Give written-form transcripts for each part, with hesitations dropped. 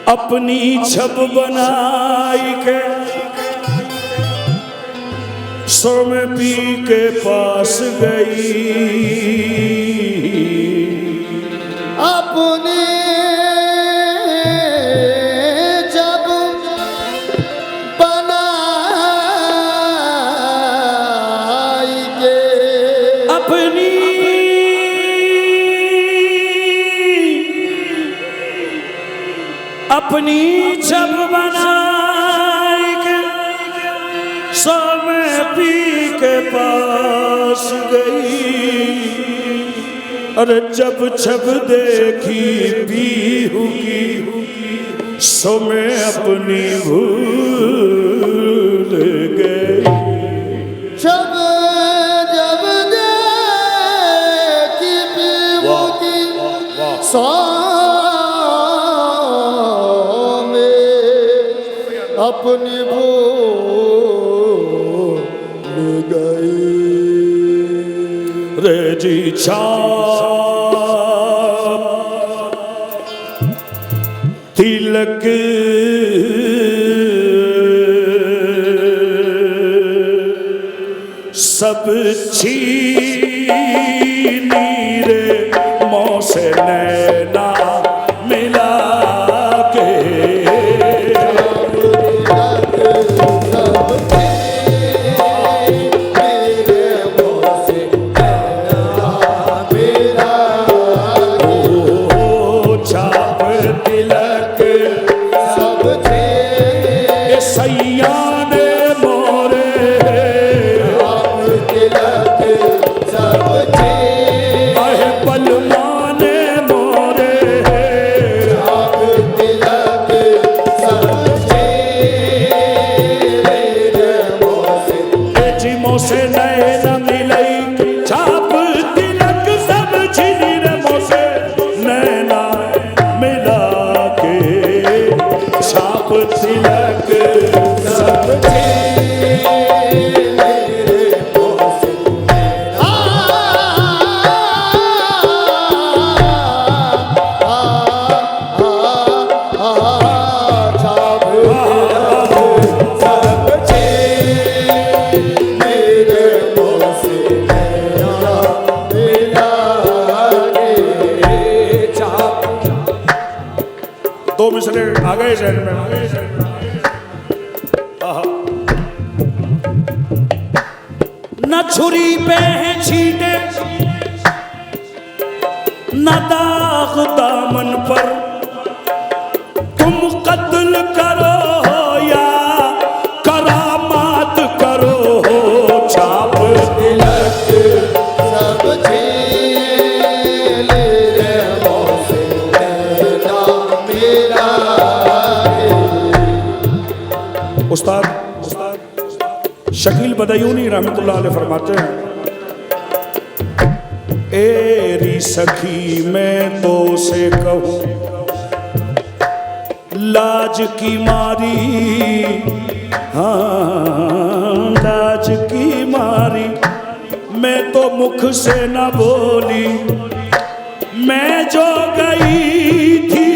अपनी छब बनाई के सोम पी के पास गई। अपनी जब बनाई के अपनी अपनी छब बनाई के सोम पी के पास गई। अरे जब छब देखी पीहू की सो मैं अपनी भूल गई। जब जब देखी पीहू की सो में अपनी भूल गई। रे जी छाप तिलक सब छीनी रे मोह से नैना मिला के। दो मिसरे आ गए जहन में। न छुरी पे है छींटे न दाग दामन पर, तुम कत्ल करो या करामात करो। छाप तिलक सब झेल रे मोह से नैना मिला के। उस्ताद शकील बदायूनी रहमतुल्लाह अलैह फरमाते हैं, एरी सखी मैं तो से कहूँ लाज की मारी, हाँ लाज की मारी मैं तो मुख से न बोली। मैं जो गई थी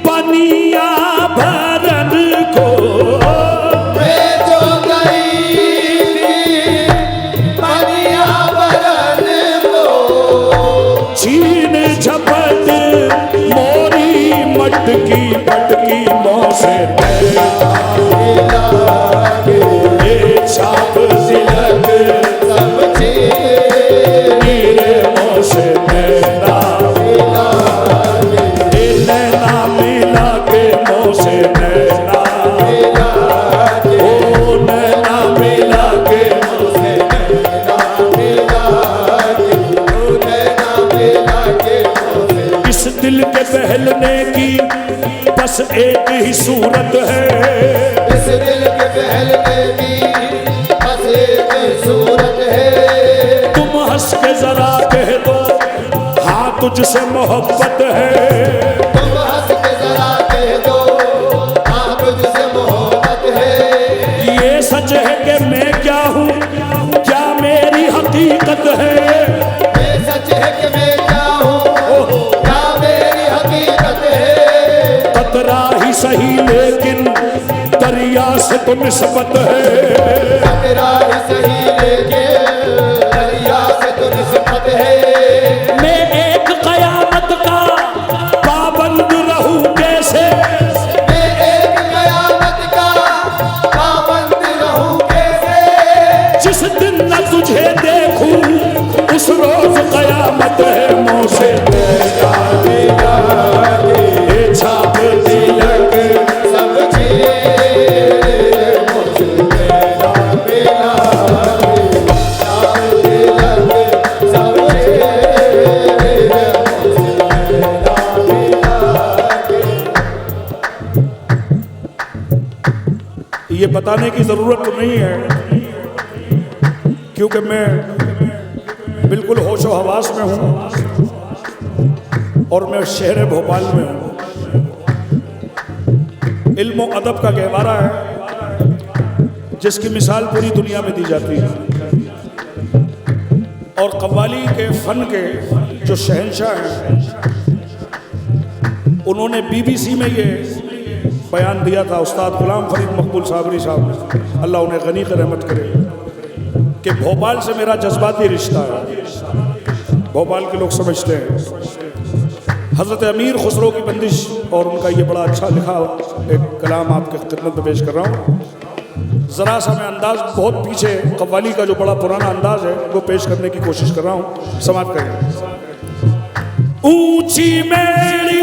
पनिया भरन को, छीन झपट मोरी मटकी पटकी मोह से छाप तिलक सब झेल मोह से नैना मिला के मोह से नैना ओ नैना मिला के मोह से इस दिल के बहलने की बस एक ही सूरत है। इस दिल के बहलने की बस एक ही सूरत है। तुम हंस के जरा कह दो हाँ तुझसे मोहब्बत है। तुम हंस के जरा कह दो हाँ तुझसे मोहब्बत है। ये सच है कि मैं क्या हूँ, क्या मेरी हकीकत है। ये सच है कि मैं क्या हूँ, क्या मेरी हकीकत है। कतरा ही सही लेकिन दरिया से तो निस्बत है। टकरा ही सही लेकिन दरिया से तो निस्बत है। मैं एक कयामत का पाबंद रहूं कैसे, मैं एक कयामत का पाबंद रहूं कैसे। जिस दिन न तुझे देखूं उस रोज कयामत है। मुँह से छाप तिलक सब चीज़ मुझे मेरा मेरा छाप तिलक सब चीज़ मुझे मेरा। ये बताने की जरूरत तो नहीं है क्योंकि मैं बिल्कुल होशो हवास में हूँ और मैं शहर भोपाल में हूँ। इल्म और अदब का गहवारा है जिसकी मिसाल पूरी दुनिया में दी जाती है। और कव्वाली के फन के जो शहंशाह हैं उन्होंने BBC में ये बयान दिया था, उस्ताद गुलाम फरीद मकबूल साबरी साहब ने, अल्लाह उन्हें गनी की रहमत करे, कि भोपाल से मेरा जज्बाती रिश्ता है। भोपाल के लोग समझते हैं। हज़रत अमीर खुसरो की बंदिश और उनका ये बड़ा अच्छा लिखा एक कलाम आपके खिदमत में पेश कर रहा हूँ। ज़रा सा मैं अंदाज बहुत पीछे कव्वाली का जो बड़ा पुराना अंदाज है वो पेश करने की कोशिश कर रहा हूँ। समाप्त करें। ऊंची मेरी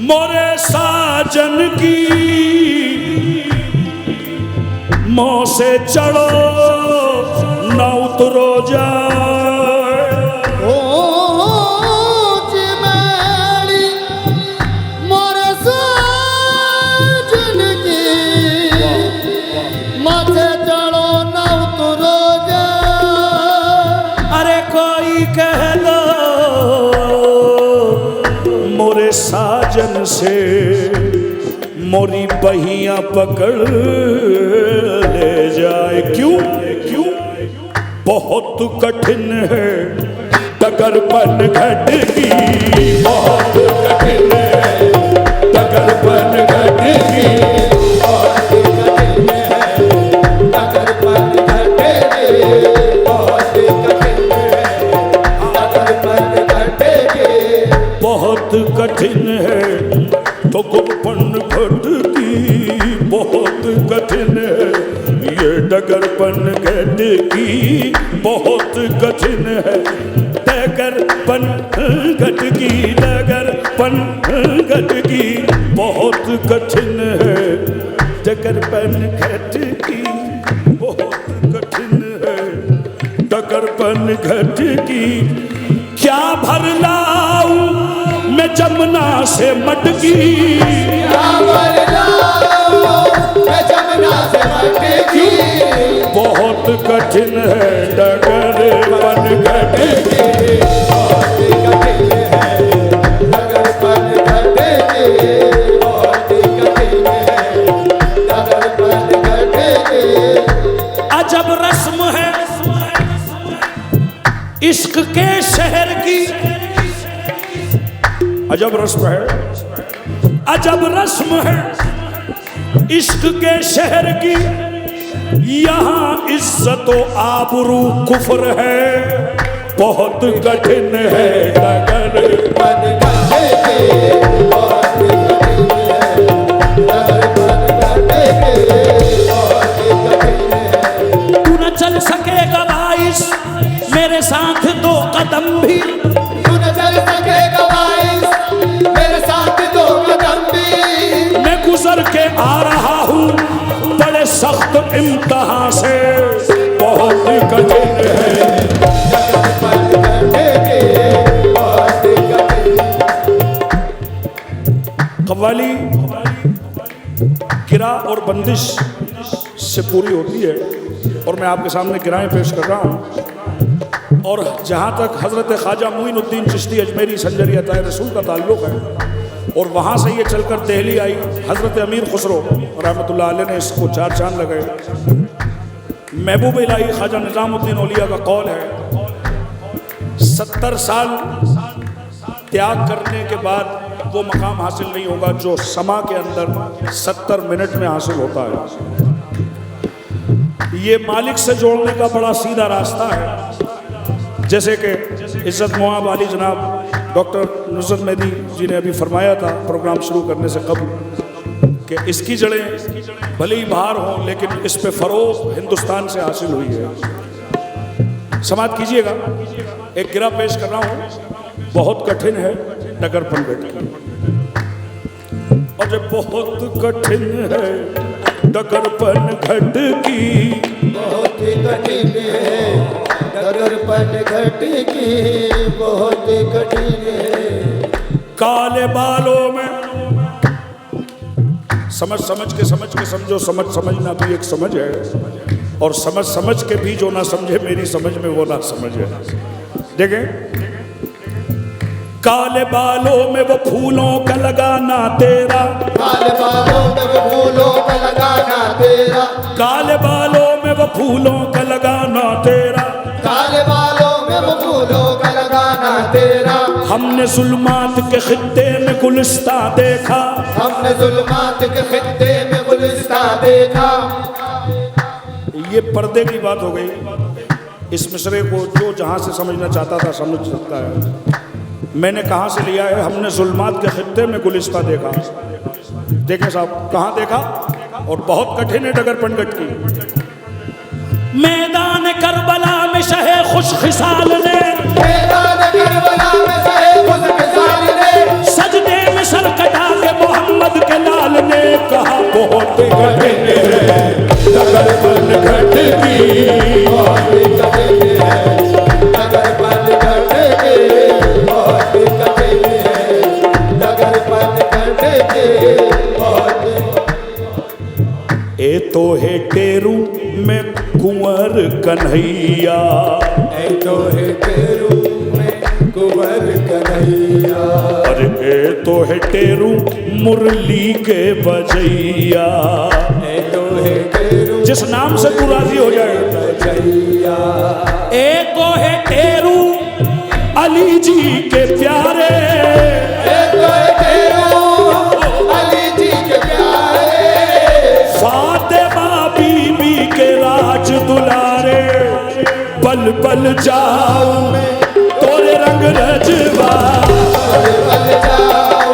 मोरे साजन की मों से चढ़ो न उतरो जाए। ऊंच मेरी मोरे साजन की माथे चढ़ो न उतरो जाए। अरे कोई कह दो मोरे साजन से मोरी बहियां पकड़ ले जाए। क्यों क्यों बहुत कठिन है डगरपन घट की, बहुत कठिन है डगरपन घट की। बहुत कठिन है डगरपन घटेगी, बहुत कठिन है डगरपन घटेगी। बहुत कठिन है डगरपन घट की, बहुत कठिन है ये डगरपन घट की, बहुत कठिन है डगरपन घट की, डगरपन घट की, बहुत कठिन है डगरपन घट की, बहुत कठिन है डगरपन घट की। क्या भर लाऊं मैं जमुना से मटकी, क्या भर लाऊं मैं जमुना से मटकी। बहुत कठिन है डगरपन घट की, बहुत कठिन है डगरपन घटेगी, बहुत कठिन है डगरपन घटेगी। अजब रस्म है इश्क के शहर की, अजब रस्म है, अजब रस्म है इश्क के शहर की। यहाँ इज्जत व आबरू कुफ्र है, बहुत कठिन है डगरपन घटेगी, बहुत कठिन है डगरपन घटेगी, बहुत कठिन है। तू न चल सकेगा बाइस मेरे साथ दो कदम भी, तू न चल सकेगा बाइस मेरे साथ दो कदम भी। मैं गुजर के आ रहा हूँ बड़े सख्त इम्तिहान से, बहुत कठिन है डगरपन घटेगी, बहुत कठिन। कव्वाली गिरा और बंदिश से पूरी होती है और मैं आपके सामने गिराएं पेश कर रहा हूँ। और जहाँ तक हज़रत ख्वाजा मोइनुद्दीन चिश्ती अजमेरी संजरिया ताए रसूल का ताल्लुक़ है और वहाँ से ये चलकर दिल्ली आई, हज़रत अमीर खुसरो रहमतुल्लाह अलैह ने इसको चार चांद लगाए। महबूब इलाही ख्वाजा निज़ामुद्दीन औलिया का कौल है, 70 साल त्याग करने के बाद वो मकाम हासिल नहीं होगा जो समा के अंदर 70 मिनट में हासिल होता है। ये मालिक से जोड़ने का बड़ा सीधा रास्ता है। जैसे कि इज्जत मुआब अली जनाब डॉक्टर नुसरत मेहदी जी ने अभी फरमाया था प्रोग्राम शुरू करने से कबल कि इसकी जड़ें भले ही बाहर हों लेकिन इस पे फरोग हिंदुस्तान से हासिल हुई है। समात कीजिएगा, एक गिरा पेश कर रहा हूँ, बहुत कठिन है डगर पनघट की। और जब बहुत कठिन है डगर पनघट की, बहुत ही कठिन है डगर पनघट की, बहुत ही कठिन है। काले बालों में समझ समझ के समझो, समझ समझना भी एक समझ है, और समझ समझ के भी जो ना समझे मेरी समझ में वो ना समझ है। देखें, काले बालों में वो फूलों का लगाना तेरा, काले बालों में वो फूलों का लगाना तेरा, काले बालों में वो फूलों का लगाना तेरा, काले बालों में वो फूलों का लगाना तेरा। हमने जुल्मात के खित्ते में गुलिस्ता देखा, हमने जुल्मात के खित्ते में गुलिस्ता देखा। ये पर्दे की बात हो गई। इस मिसरे को जो जहाँ से समझना चाहता था समझ सकता है। मैंने कहाँ से लिया है? हमने जुल्मात के खित्ते में गुलिस्ता देखा। देखें साहब, कहाँ देखा? और बहुत कठिन है डगर पनघट की। मैदान करबला में शहे खुश खिसाल ने, मैदान करबला में शहे खुश खिसाल ने, सजदे में सर कटा के मोहम्मद के लाल ने कहा बहुत कठिन है डगर पनघट की, बहुत ही कठिन है डगर पनघट की, बहुत ही कठिन है डगर पनघट की, बहुत ही। ए तो है टेरू में कुंवर कन्हैया, ऐ तो है टेरू में कुंवर कन्हैया, अरे ए तो है टेरू मुरली के बजैया। ऐ तो है टेरू जिस नाम से तू राजी हो जाए। बजैया, ए तो है टेरू अली जी के प्यारे, ऐ तो है टेरू अली जी के प्यारे, फातिमा बीबी के राज दुलारे, पल पल जाऊं तोरे रंग रजवा, पल पल जाओ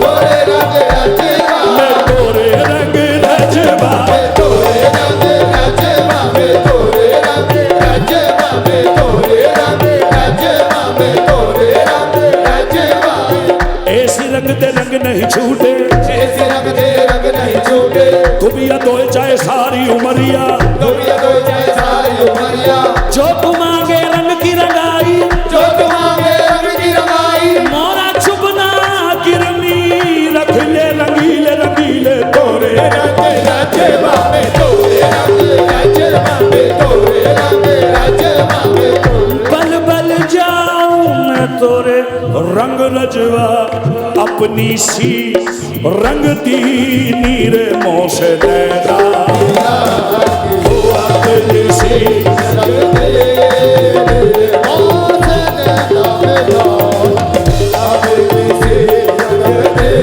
तोरे रंग रजवा, मैं तोरे रंग रजवा, तोरे रंग रजवा में, तोरे रंग रजवा में, तोरे रंग रजवा में, तोरे रंग रजवा। ऐसी रंग दे रंग नहीं छूटे, ऐसे रंग दे रंग नहीं छूटे, दुबिया दो चाहे सारी उमरिया, दुनिया तो जाए सारी उमरिया, जो तुम आगे रंग की रंगाई, जो तुम आगे रंग की रंगाई, मोरा चुपना किरनी रख ले रंगीले रंगीले तोरे रंग रजवा में, तोरे रंग रजवा में, तोरे रंग रजवा में, बल बल जाऊं मैं तोरे रंग रजवा, अपनी सी रंग दी नीरे मोह से नैना, वो अपनी सी रंग दे मोसे नैना में लौट, अपनी सी रंग दे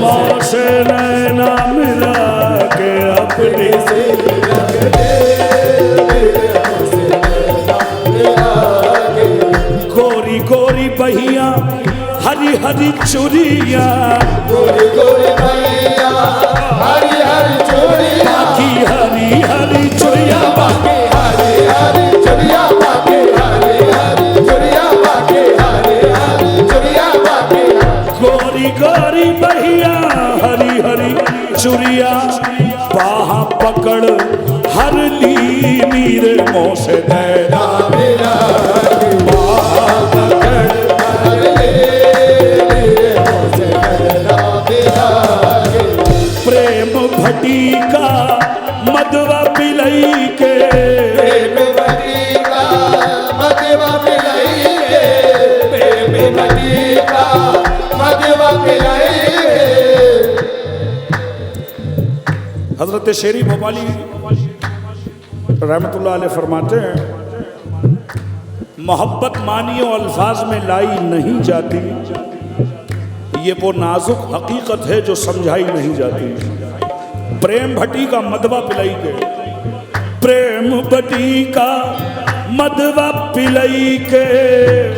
मोह से नैना मिला के अपनी सी रंग दे मोसे नैना मिला के, गोरी गोरी बहिया हरी हरी चुरिया, गोरी गोरी मैया हरी हरी चूड़िया, बाकी हरी हरी चुरिया, बाकी हरी हरी चूड़िया, बाकी हरी हरी चूड़िया, बाकी हरी हरी चूड़िया, बाकी गोरी गोरी बहिया हरी हरी चुरिया, बाहा पकड़ हर ली नीरे मोह से नैना मेरा बाहा पकड़ हर ले मोसे नैना मेरा, प्रेम भटी का मदवा पिलई के, प्रेम भटी का मदवा पिलाई के, प्रेम भटी का मदवा पिलाई के। हजरत शेरी भोपाली रहमतुल्लाह अलैह फरमाते हैं, मोहब्बत मानियो अल्फाज में लाई नहीं जाती, ये वो नाजुक हकीकत है जो समझाई नहीं जाती। प्रेम भट्टी का मदवा पिलाई के, प्रेम भट्टी का मदवा पिलाई के,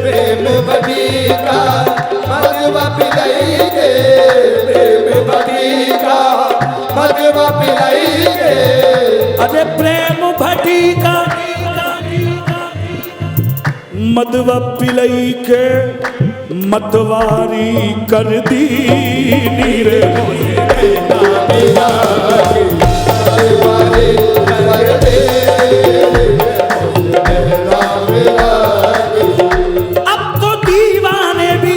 प्रेम भट्टी का मदवा पिलाई के, प्रेम भट्टी का मदवा पिलाई के। अरे प्रेम भट्टी का मदवा पिलाई के मतवारी कर दी नीरे अब तो दीवाने भी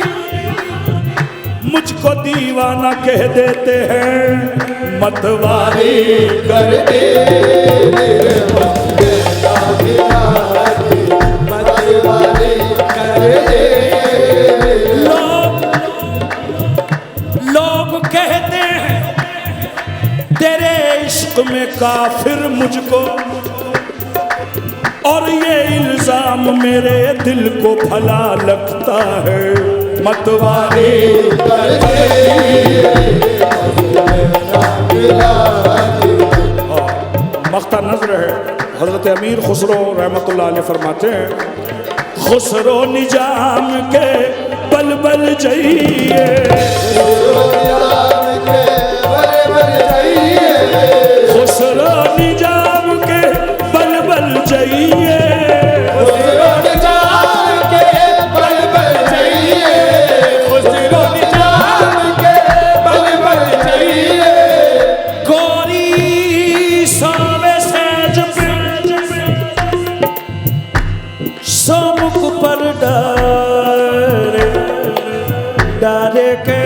मुझको दीवाना कह देते हैं, मतवारी कर दे मतवारी कर दे। लोग कहते हैं तेरे इश्क में काफिर मुझको, और ये इल्जाम मेरे दिल को भला लगता है, मतवारी कर दे मख्ता नज़र है। हज़रत अमीर खुसरो रहमतुल्लाह अलैह फरमाते हैं, खुसरो निजाम के बल बल जाइए, खुसरो निजाम के बल बल जाइए, गोरी सावे सेज पे सोमुख पर डारे के,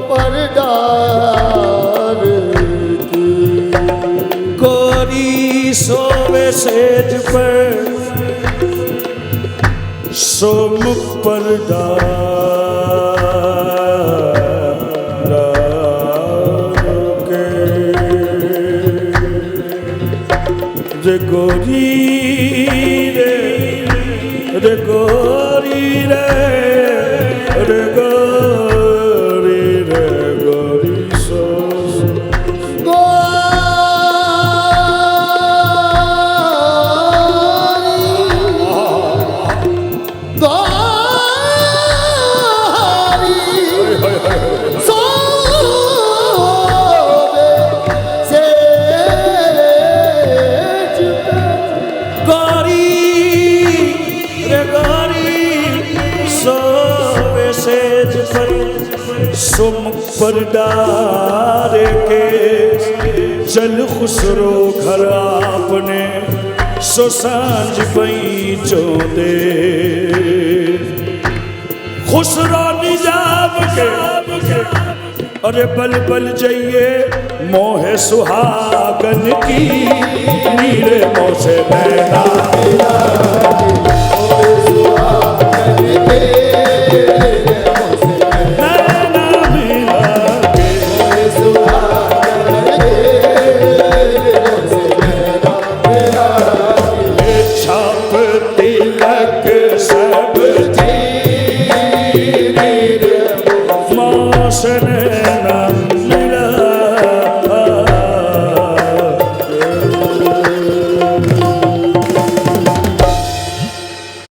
पर डार गोरी सोवे सेज पर सोमुख पर रे गोरी रे, रे गोरी रे, रे गोरी रे, गोरी सो सुमुख पर डारे के चल खुसरो घर आपने सो सांझ पई चोदे, खुसरो निजाम के अरे बल बल जाइए मोह सुहागन की, नीरे मोह से नैना